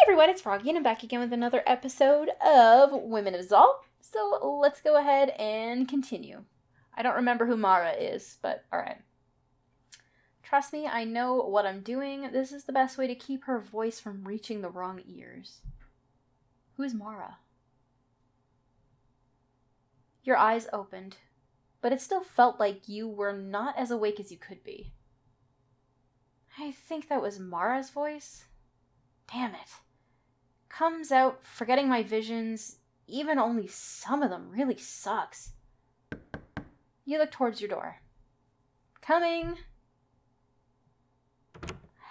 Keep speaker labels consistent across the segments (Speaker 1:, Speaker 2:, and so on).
Speaker 1: everyone, it's Froggy, and I'm back again with another episode of Women of Zal. So let's go ahead and continue. I don't remember who Mara is, but alright. Trust me, I know what I'm doing. This is the best way to keep her voice from reaching the wrong ears. Who is Mara? Your eyes opened, but it still felt like you were not as awake as you could be. I think that was Mara's voice. Damn it. Comes out forgetting my visions, even only some of them, really sucks. You look towards your door. Coming.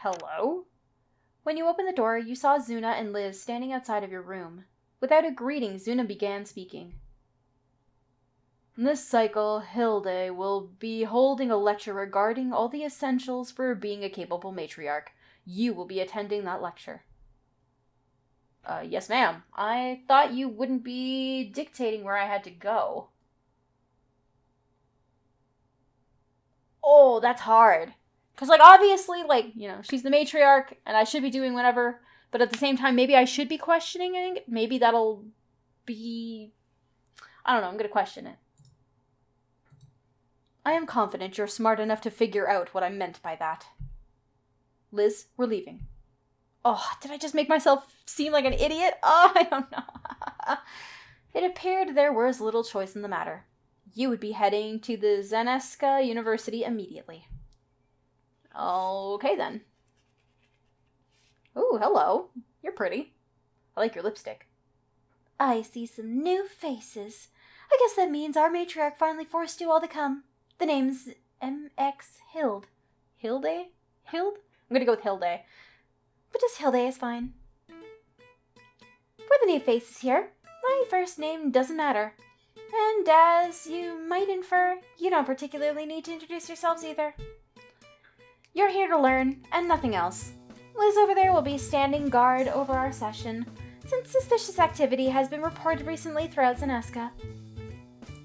Speaker 1: Hello? When you opened the door, you saw Zuna and Liz standing outside of your room. Without a greeting, Zuna began speaking. This cycle, Hilde will be holding a lecture regarding all the essentials for being a capable matriarch. You will be attending that lecture. Yes, ma'am. I thought you wouldn't be dictating where I had to go. Oh, that's hard. Because, obviously, she's the matriarch, and I should be doing whatever, but at the same time, maybe I should be questioning it. Maybe that'll be... I don't know, I'm going to question it. I am confident you're smart enough to figure out what I meant by that. Liz, we're leaving. Oh, did I just make myself seem like an idiot? Oh, I don't know. It appeared there was little choice in the matter. You would be heading to the Zeneska University immediately. Okay, then. Ooh, hello. You're pretty. I like your lipstick. I see some new faces. I guess that means our matriarch finally forced you all to come. The name's M.X. Hilde. Hilde? Hilde? I'm gonna go with Hilde. But just Hilde is fine. For the new faces here, my first name doesn't matter. And as you might infer, you don't particularly need to introduce yourselves either. You're here to learn, and nothing else. Liz over there will be standing guard over our session, since suspicious activity has been reported recently throughout Zeneska.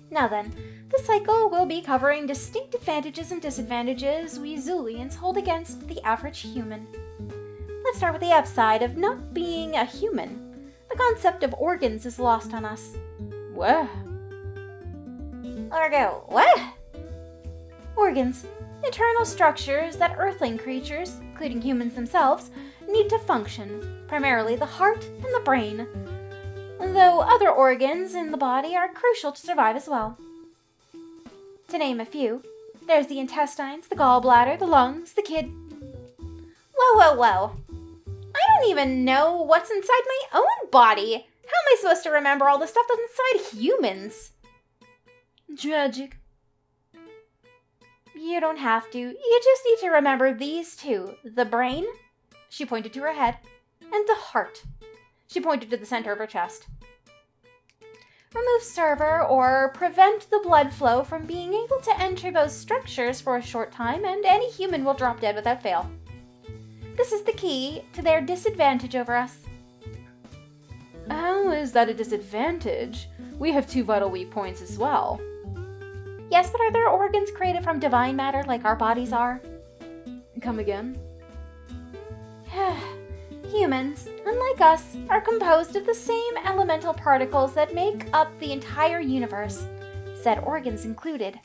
Speaker 1: Now then, the cycle will be covering distinct advantages and disadvantages we Zulians hold against the average human. Let's start with the upside of not being a human. The concept of organs is lost on us. What? Orgo, what? Organs. Internal structures that earthling creatures, including humans themselves, need to function, primarily the heart and the brain, though other organs in the body are crucial to survive as well. To name a few, there's the intestines, the gallbladder, the lungs, the kid... Whoa. I don't even know what's inside my own body. How am I supposed to remember all the stuff that's inside humans? Tragic. You don't have to. You just need to remember these two. The brain, she pointed to her head, and the heart. She pointed to the center of her chest. Remove server or prevent the blood flow from being able to enter those structures for a short time, and any human will drop dead without fail. This is the key to their disadvantage over us. How is that a disadvantage? We have two vital weak points as well. Yes, but are their organs created from divine matter like our bodies are? Come again? Humans, unlike us, are composed of the same elemental particles that make up the entire universe, said organs included.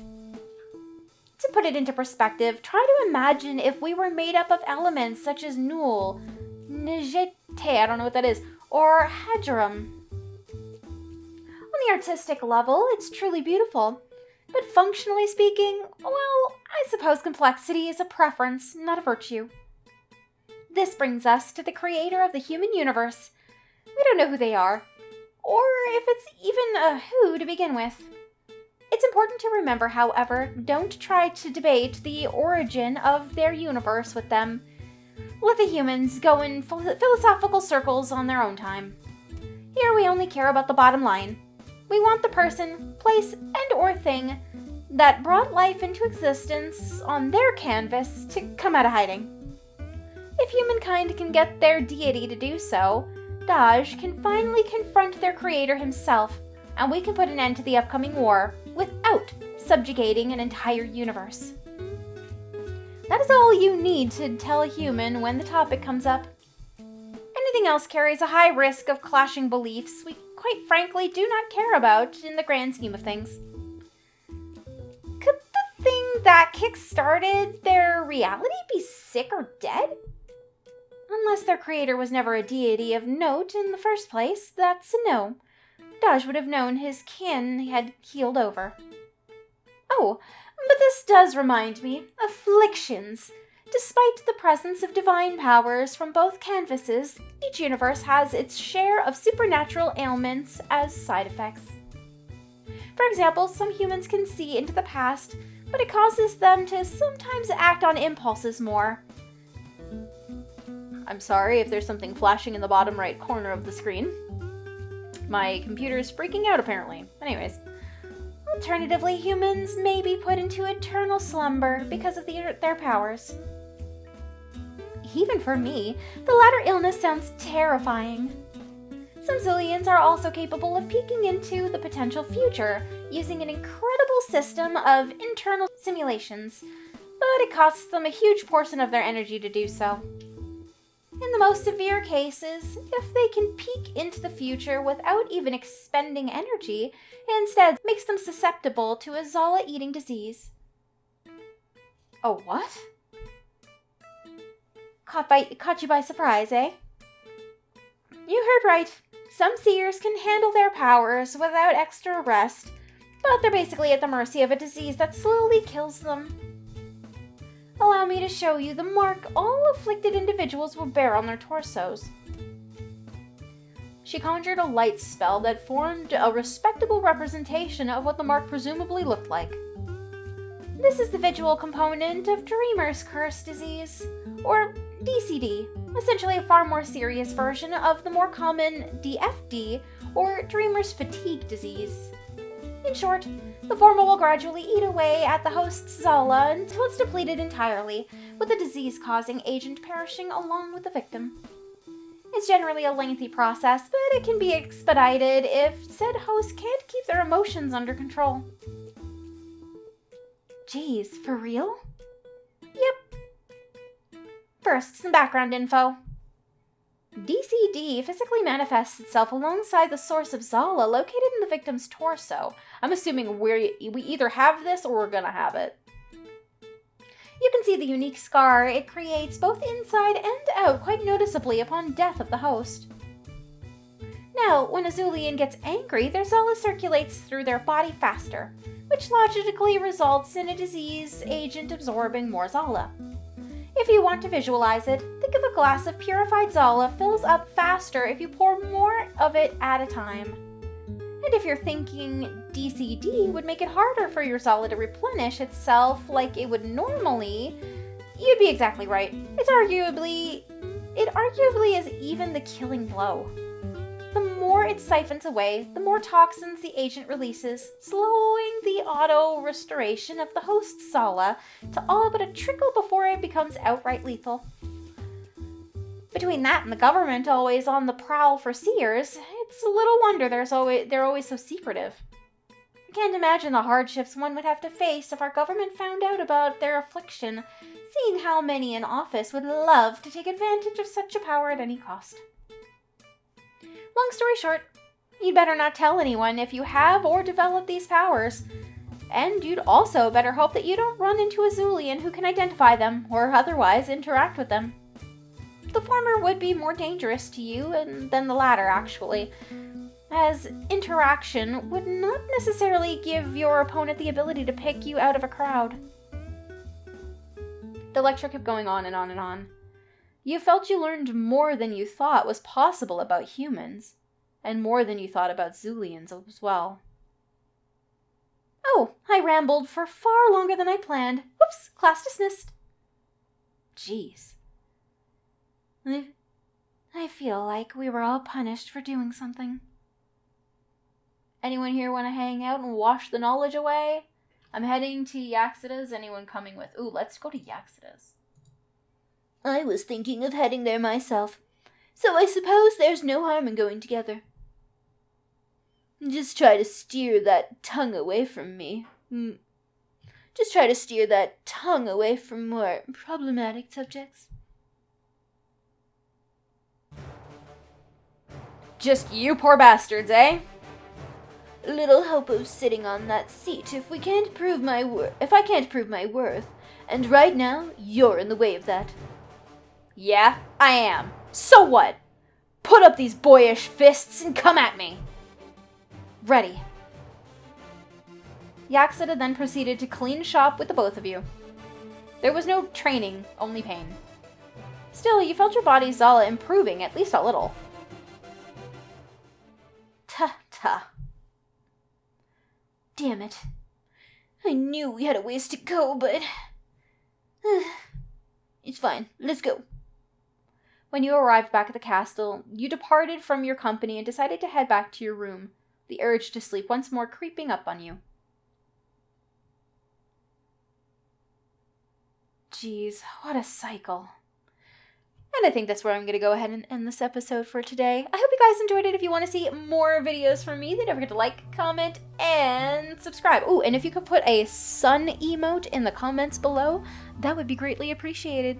Speaker 1: To put it into perspective, try to imagine if we were made up of elements such as Nul, Nijete, I don't know what that is, or Hadrum. On the artistic level, it's truly beautiful. But functionally speaking, well, I suppose complexity is a preference, not a virtue. This brings us to the creator of the human universe. We don't know who they are, or if it's even a who to begin with. It's important to remember, however, don't try to debate the origin of their universe with them. Let the humans go in philosophical circles on their own time. Here we only care about the bottom line. We want the person, place, and or thing that brought life into existence on their canvas to come out of hiding. If humankind can get their deity to do so, Daj can finally confront their creator himself, and we can put an end to the upcoming war without subjugating an entire universe. That is all you need to tell a human when the topic comes up. Anything else carries a high risk of clashing beliefs we quite frankly do not care about in the grand scheme of things. Could the thing that kick-started their reality be sick or dead? Unless their creator was never a deity of note in the first place, that's a no. Daj would have known his kin had keeled over. Oh, but this does remind me. Afflictions. Despite the presence of divine powers from both canvases, each universe has its share of supernatural ailments as side effects. For example, some humans can see into the past, but it causes them to sometimes act on impulses more. I'm sorry if there's something flashing in the bottom right corner of the screen. My computer is freaking out, apparently. Anyways. Alternatively, humans may be put into eternal slumber because of their powers. Even for me, the latter illness sounds terrifying. Some Zulians are also capable of peeking into the potential future, using an incredible system of internal simulations, but it costs them a huge portion of their energy to do so. In the most severe cases, if they can peek into the future without even expending energy, it instead makes them susceptible to a Zala-eating disease. A what? Caught you by surprise, eh? You heard right. Some seers can handle their powers without extra rest, but they're basically at the mercy of a disease that slowly kills them. Allow me to show you the mark all afflicted individuals will bear on their torsos. She conjured a light spell that formed a respectable representation of what the mark presumably looked like. This is the visual component of Dreamer's Curse disease, or DCD, essentially a far more serious version of the more common DFD, or Dreamer's Fatigue disease. In short, the former will gradually eat away at the host's Zala until it's depleted entirely, with the disease-causing agent perishing along with the victim. It's generally a lengthy process, but it can be expedited if said host can't keep their emotions under control. Geez, for real? Yep. First, some background info. DCD physically manifests itself alongside the source of Zala located in the victim's torso. I'm assuming we either have this or we're gonna have it. You can see the unique scar it creates both inside and out quite noticeably upon death of the host. Now, when a Zulian gets angry, their Zala circulates through their body faster, which logically results in a disease agent absorbing more Zala. If you want to visualize it, think of a glass of purified Zala fills up faster if you pour more of it at a time. And if you're thinking DCD would make it harder for your Zala to replenish itself like it would normally, you'd be exactly right. It arguably is even the killing blow. The more it siphons away, the more toxins the agent releases, slowing the auto-restoration of the host's Zala to all but a trickle before it becomes outright lethal. Between that and the government always on the prowl for seers, it's a little wonder they're always so secretive. I can't imagine the hardships one would have to face if our government found out about their affliction, seeing how many in office would love to take advantage of such a power at any cost. Long story short, you'd better not tell anyone if you have or develop these powers. And you'd also better hope that you don't run into a Zulian who can identify them or otherwise interact with them. The former would be more dangerous to you than the latter, actually, as interaction would not necessarily give your opponent the ability to pick you out of a crowd. The lecture kept going on and on and on. You felt you learned more than you thought was possible about humans, and more than you thought about Zulians as well. Oh, I rambled for far longer than I planned. Whoops, class dismissed. Jeez. I feel like we were all punished for doing something. Anyone here want to hang out and wash the knowledge away? I'm heading to Yaxita's. Anyone coming with? Ooh, let's go to Yaxita's. I was thinking of heading there myself, so I suppose there's no harm in going together. Just try to steer that tongue away from me. Just try to steer that tongue away from more problematic subjects. Just you poor bastards, eh? Little hope of sitting on that seat if I can't prove my worth. And right now, you're in the way of that. Yeah, I am. So what? Put up these boyish fists and come at me. Ready. Yaxeta then proceeded to clean shop with the both of you. There was no training, only pain. Still, you felt your body's Zala improving at least a little. Ta. Damn it. I knew we had a ways to go, but... It's fine. Let's go. When you arrived back at the castle, you departed from your company and decided to head back to your room, the urge to sleep once more creeping up on you. Jeez, what a cycle. And I think that's where I'm going to go ahead and end this episode for today. I hope you guys enjoyed it. If you want to see more videos from me, then don't forget to like, comment, and subscribe. Ooh, and if you could put a sun emote in the comments below, that would be greatly appreciated.